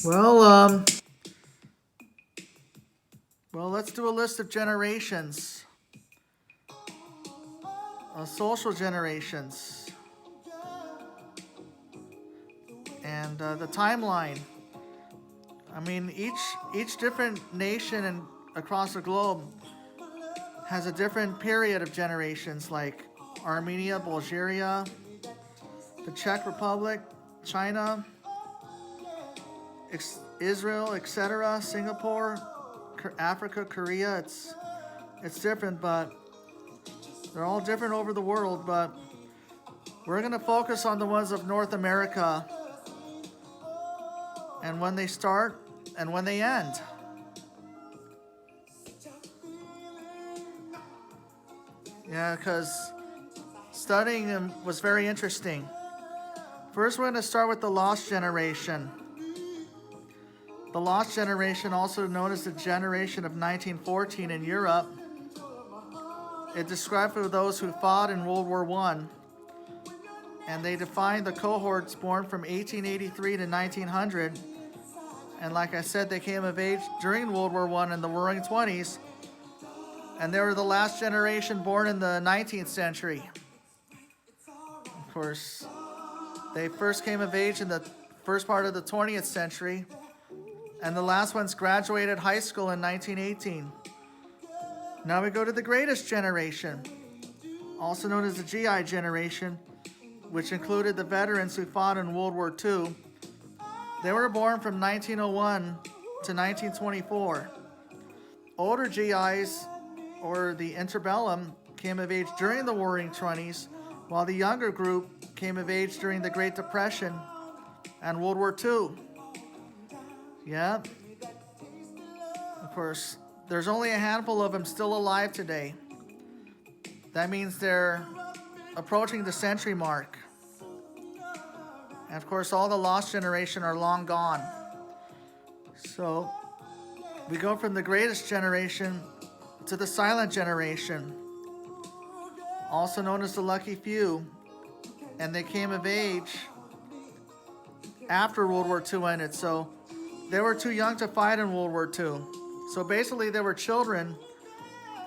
Well, um, well, let's do a list of generations, social generations, and the timeline. I mean, each different nation and across the globe has a different period of generations, like Armenia, Bulgaria, the Czech Republic, China, Israel, etc., Singapore, Africa, Korea. It's different, but they're all different over the world. But we're gonna focus on the ones of North America and when they start and when they end. Yeah, because studying them was very interesting. First, we're going to start with the Lost Generation. The Lost Generation, also known as the generation of 1914 in Europe, it described for those who fought in World War I, and they defined the cohorts born from 1883 to 1900. And like I said, they came of age during World War I in the Roaring '20s, and they were the last generation born in the 19th century. Of course, they first came of age in the first part of the 20th century, and the last ones graduated high school in 1918. Now we go to the greatest generation, also known as the GI generation, which included the veterans who fought in World War II. They were born from 1901 to 1924. Older GIs, or the interbellum, came of age during the Roaring '20s, while the younger group came of age during the Great Depression and World War II. Yeah. Of course, there's only a handful of them still alive today. That means they're approaching the century mark. And of course, all the lost generation are long gone. So we go from the greatest generation to the silent generation, also known as the lucky few, and they came of age after World War II ended, so they were too young to fight in World War II. So basically they were children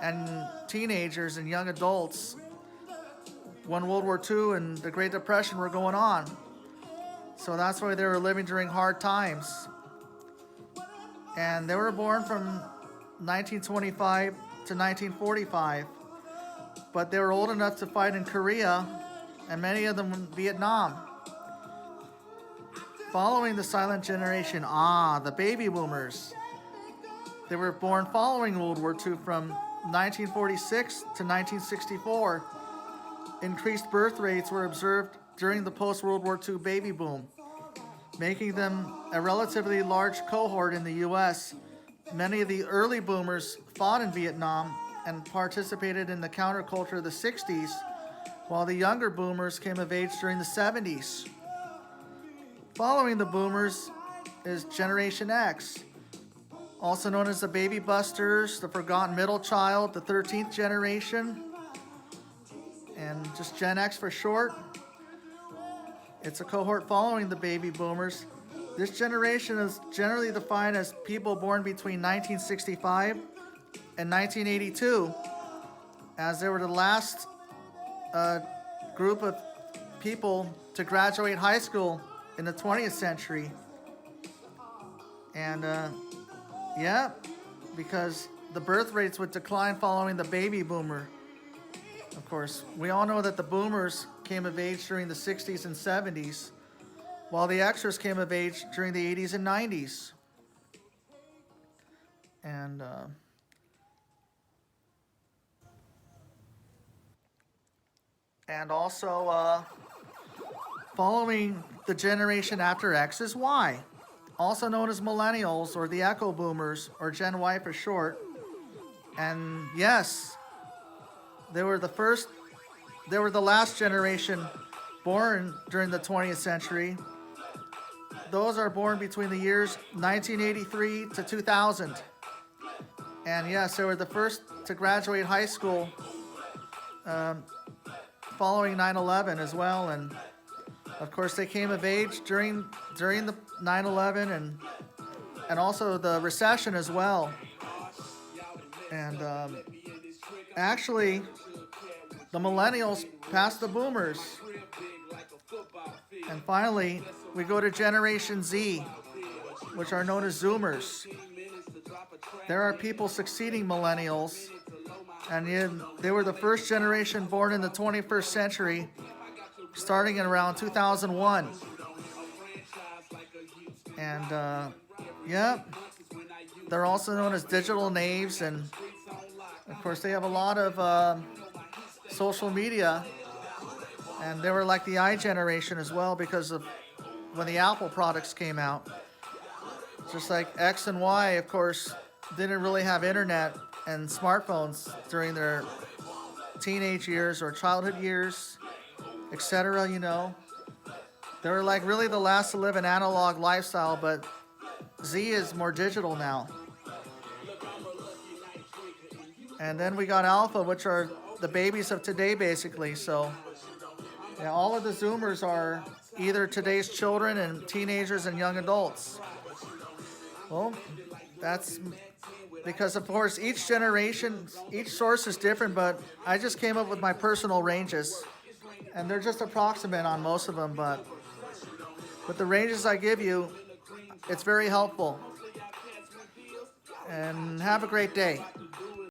and teenagers and young adults when World War II and the Great Depression were going on. So that's why they were living during hard times. And they were born from 1925 to 1945. But they were old enough to fight in Korea, and many of them in Vietnam. Following the silent generation, the baby boomers. They were born following World War II from 1946 to 1964. Increased birth rates were observed during the post-World War II baby boom, making them a relatively large cohort in the U.S. Many of the early boomers fought in Vietnam and participated in the counterculture of the 60s, while the younger boomers came of age during the 70s. Following the boomers is Generation X, also known as the Baby Busters, the Forgotten Middle Child, the 13th generation, and just Gen X for short. It's a cohort following the baby boomers. This generation is generally defined as people born between 1965 and 1982, as they were the last group of people to graduate high school in the 20th century. And because the birth rates would decline following the baby boomer. Of course, we all know that the boomers came of age during the 60s and 70s, while the Xers came of age during the 80s and 90s. And also, following the generation after X is Y, also known as Millennials or the Echo Boomers, or Gen Y for short. And yes, they were the last generation born during the 20th century. Those are born between the years 1983 to 2000. And yes, they were the first to graduate high school following 9/11 as well. And of course, they came of age during the 9/11, and and also the recession as well. And actually, the millennials passed the boomers. And finally, we go to Generation Z, which are known as Zoomers. There are people succeeding millennials, and they were the first generation born in the 21st century, starting in around 2001. And yeah, they're also known as digital natives, and of course they have a lot of social media, and they were like the I generation as well because of when the Apple products came out. Just like X and Y, of course, didn't really have internet and smartphones during their teenage years or childhood years, etc. They were like really the last to live an analog lifestyle, but Z is more digital now. And then we got Alpha, which are the babies of today, basically. So yeah, all of the Zoomers are either today's children and teenagers and young adults. Well, that's because, of course, each generation, each source is different, but I just came up with my personal ranges. And they're just approximate on most of them, but with the ranges I give you, it's very helpful. And have a great day.